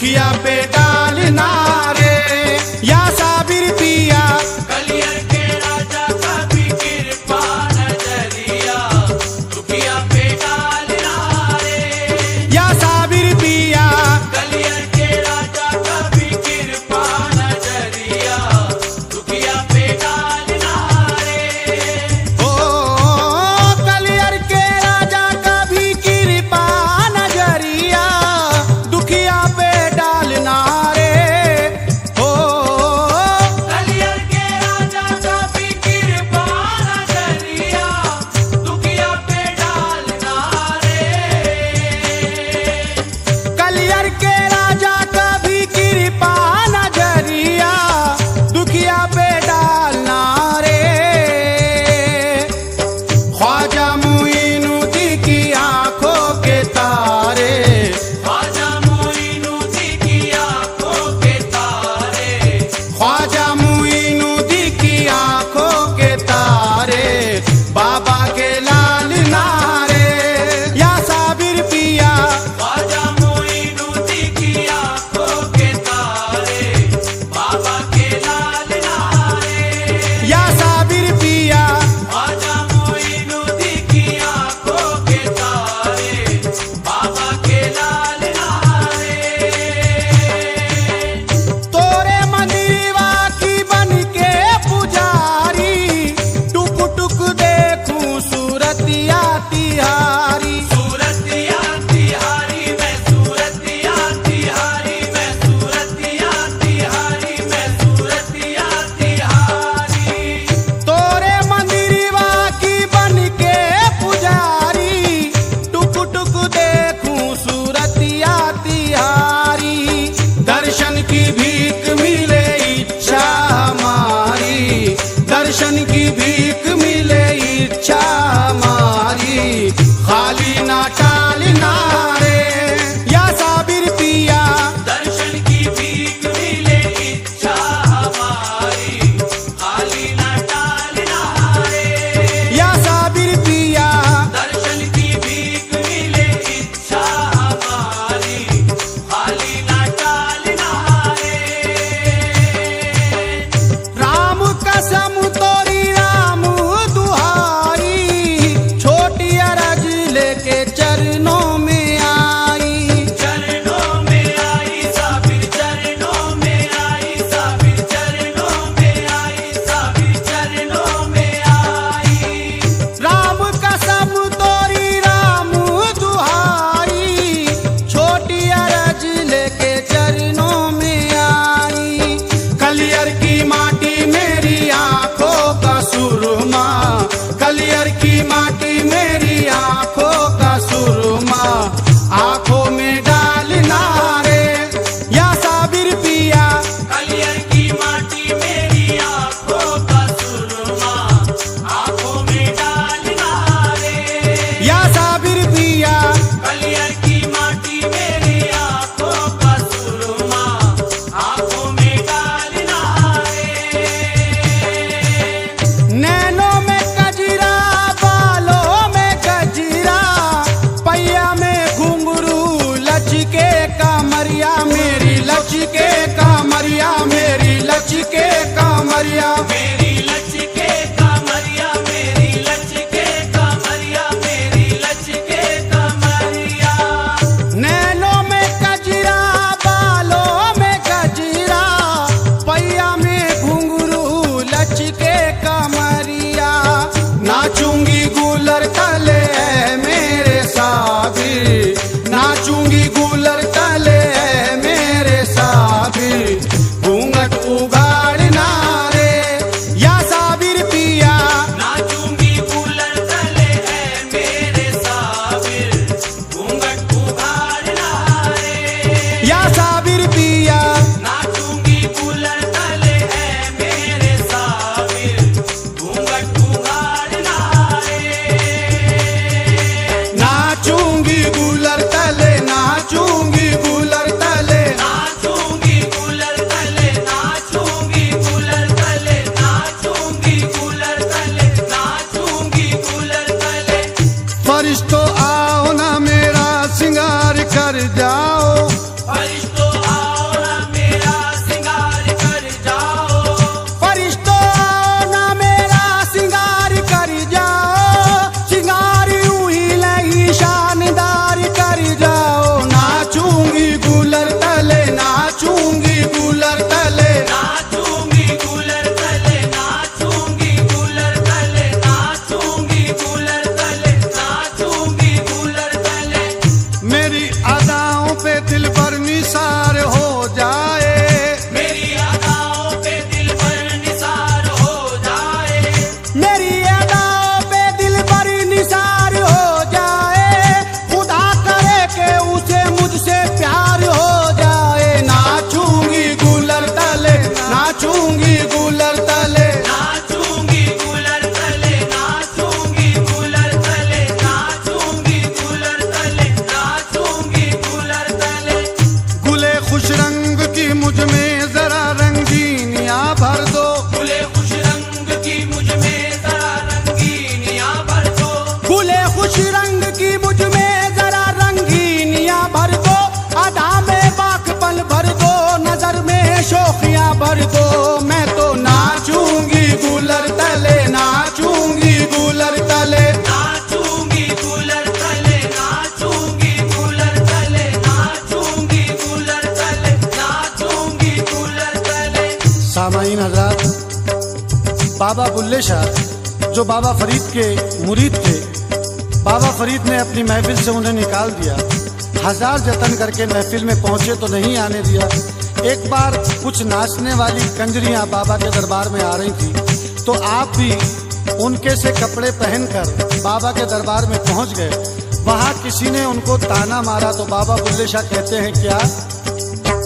दुखिया पे डालना रे या साबिर पिया। कलियर के राजा का भी कृपा नजरिया दुखिया पे डालना रे। या साबिर पिया कलियर के राजा का भी कृपा नजरिया दुखिया पे डालना रे। ओ कलियर के राजा का भी कृपा नजरिया दुखिया पे डालना रे। ओ कलियर के राजा का भी कृपा नजरिया दुखिया पे डालना रे। कलियर के राजा का भी कृपा नजरिया दुखिया पे डालना रे। ख्वाजा मुइनुद्दीन की आंखों के तारे। ख्वाजा मोइनुद्दीन की आंखों के तारे। ख्वाजा मुइनुद्दीन की आंखों के तारे बाबा के लाल नारे या साबिर पिया। ख्वाजा मोइनुद्दीन की आंखों के तारे बाबा के लाल नारे। या साबिर पिया ख्वाजा मोइनुद्दीन की आंखों के तारे बाबा के लाल नारे। तोरे मंदिरवा की बन के पुजारी टुक टुक देखूं सूरतिया तिहारी। सूरतिया तिहारी मैं सूरतिया तिहारी मैं सूरतिया तिहारी मैं सूरतिया तिहारी। तोरे मंदिरवा की बन के पुजारी टुक टुक देखूं सूरतिया तिहारी। दर्शन की भीख मिले इच्छा हमारी। दर्शन की भीख मिले इच्छा हमारी। खाली ना टालना रे या साबिर पिया। दर्शन की भीख मिले इच्छा हमारी खाली न टालना रे। या साबिर पिया दर्शन की भीख मिले इच्छा हमारी खाली न टालना रे। राम कसम तोरी राम दुहाई। छोट बाबा बुल्ले शाह जो बाबा फरीद के मुरीद थे, बाबा फरीद ने अपनी महफिल से उन्हें निकाल दिया। हजार जतन करके महफिल में पहुंचे तो नहीं आने दिया। एक बार कुछ नाचने वाली कंजरियां बाबा के दरबार में आ रही थी, तो आप भी उनके से कपड़े पहनकर बाबा के दरबार में पहुंच गए। वहां किसी ने उनको ताना मारा तो बाबा बुल्ले शाह कहते हैं क्या,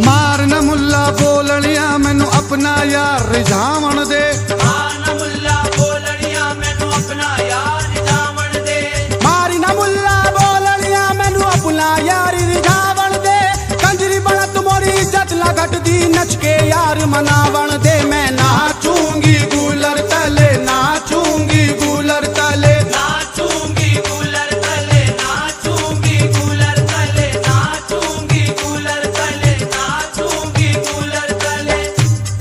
मार न मुल्ला बोलड़िया मैनू अपना यार रिझावण दे, मार न मुल्ला बोलड़िया मैनू अपना यार रिझावण दे, मार न मुल्ला बोलड़िया मैनू अपना यार रिझावण दे, कंजरी बनत मोरी इज्जत ला घट दी, नच के यार मनावण दे। मैं नाचूंगी गूलर तले, नाचूंगी गूलर तले, नाचूंगी गूलर तले, नाचूंगी गूलर तले, नाचूंगी गूलर तले, नाचूंगी गूलर तले।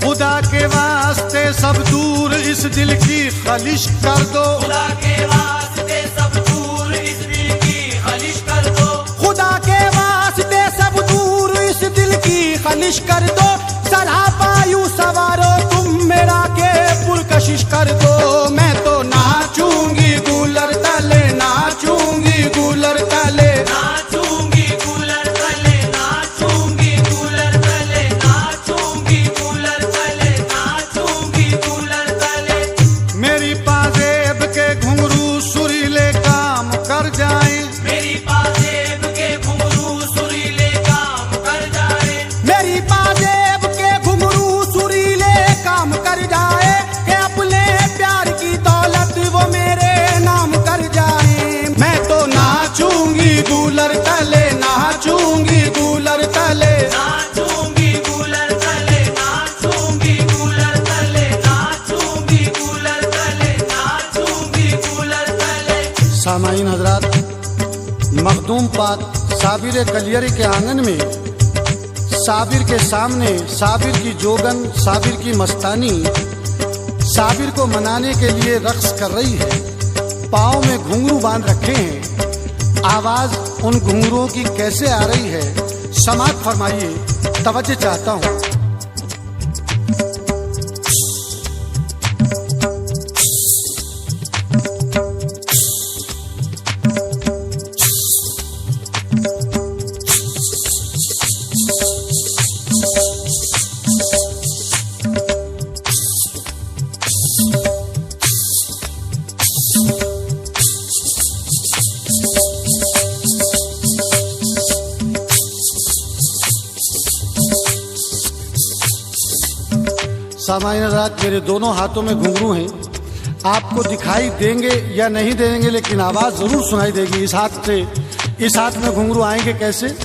खुदा के वास्ते सब दूर इस दिल की खलिश कर दो, खुदा के वास्ते सब दूर इस दिल की खलिश कर दो, खुदा के वास्ते सब दूर इस दिल की खलिश कर दो, सरापा यूं सवारो तुम मेरा के पुरकशिश कर दो। मैं तो नाचूंगी गूलर तले, नाचूंगी गूलर तले, नाचूंगी गूलर तले, नाचूंगी गूलर तले, नाचूंगी गूलर तले, नाचूंगी गूलर तले। मेरी पाजेब के घुंघरू सुरीले काम कर जाए, मेरी पाजेब के घुंघरू सुरीले काम कर जाए, मेरी पाजेब के घुंघरू सुरीले काम कर जाए, कि अपने प्यार की दौलत वो मेरे नाम कर जाए। मैं तो नाचूंगी गूलर तले, नाचूंगी गूलर तले, नाचूंगी गूलर तले, नाचूंगी गूलर तले, नाचूंगी गूलर तले, नाचूंगी गूलर तले। सामाईन हजरात, मखदूम पाक साबिर कलियरी के आंगन में साबिर के सामने साबिर की जोगन, साबिर की मस्तानी साबिर को मनाने के लिए रक्स कर रही है। पाँव में घुंघरू बांध रखे हैं। आवाज उन घुंघरुओं की कैसे आ रही है, समात फरमाइए, तवज्जो चाहता हूँ। सामान्य रात मेरे दोनों हाथों में घुंघरू हैं। आपको दिखाई देंगे या नहीं देंगे, लेकिन आवाज जरूर सुनाई देगी। इस हाथ से इस हाथ में घुंघरू आएंगे कैसे?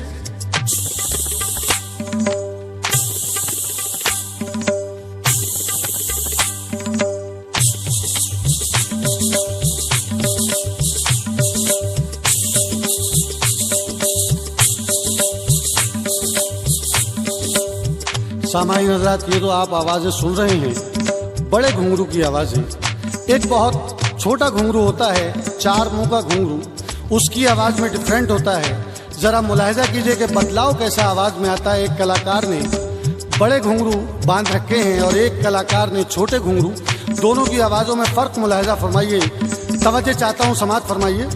सामान्य हजरात, ये तो आप आवाजें सुन रहे हैं, बड़े घुंघरू की आवाजें। एक बहुत छोटा घुंघरू होता है, 4 मुंह का घुंघरू, उसकी आवाज में डिफरेंट होता है। जरा मुलाहिजा कीजिए कि बदलाव कैसा आवाज में आता है। एक कलाकार ने बड़े घुंघरू बांध रखे हैं और एक कलाकार ने छोटे घुंघरू, दोनों की आवाजों में फर्क मुलाहिजा फरमाइए। तवज्जो चाहता हूँ, समात फरमाइए।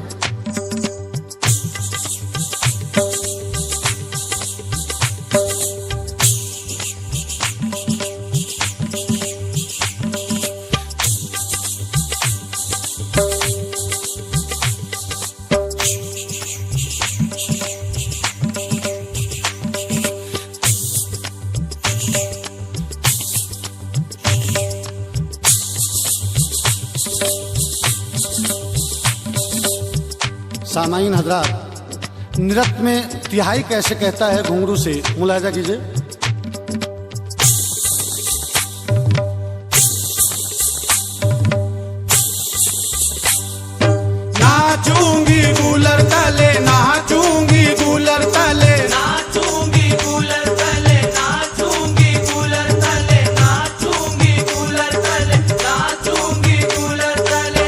सामाईन हजरात, नृत्य में तिहाई कैसे कहता है घुंघरू से, मुलाहिजा कीजिए। नाचूंगी गूलर तले, नाचूंगी गूलर तले, नाचूंगी गूलर तले, नाचूंगी गूलर तले, नाचूंगी गूलर तले, नाचूंगी गूलर तले।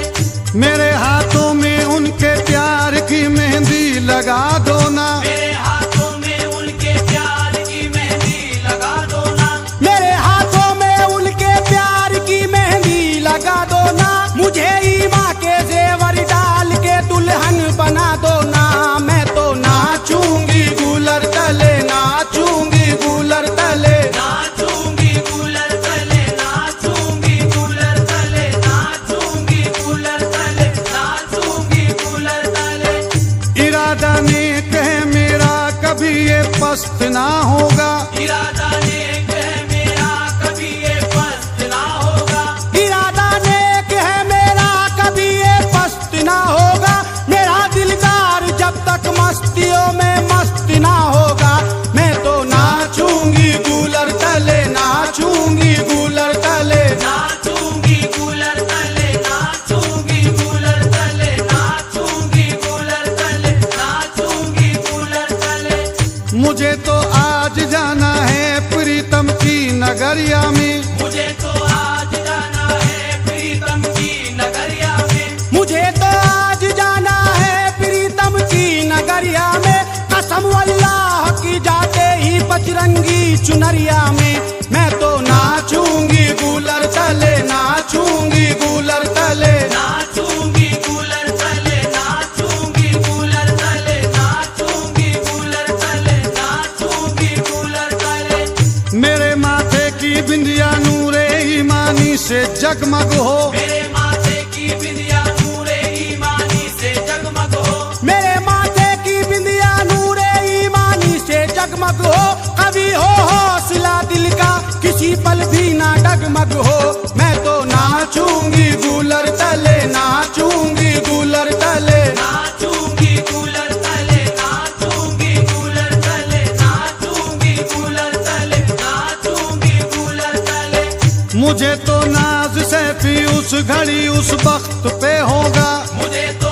मेरे हाथों में उनके प्यार की मेहंदी लगा दो ना, मेरे हाथों में उनके प्यार की मेहंदी लगा दो ना, मेरे हाथों में उनके प्यार की मेहंदी लगा चुनरिया में, मैं तो नाचूंगी कूलर तले, नाचूंगी कूलर तले। नाचूंगी कूलर तले, नाचूंगी कूलर तले, नाचूंगी कूलर तले, नाचूंगी कूलर तले। मेरे माथे की बिंदिया नूरे ईमानी से जगमग हो, मेरे माथे की बिंदिया नूरे ईमानी से जगमग हो, मेरे माथे की बिंदिया नूरे ईमानी से जगमग हो। कभी हो हौसला दिल का किसी पल भी ना डगमग हो, मैं तो नाचूंगी कूलर तले, नाचूंगी कूलर तले। नाचूंगी कूलर तले, नाचूंगी कूलर तले, नाचूंगी कूलर तले, नाचूंगी कूलर तले। मुझे तो नाज सैफी उस घड़ी उस वक्त पे होगा, मुझे तो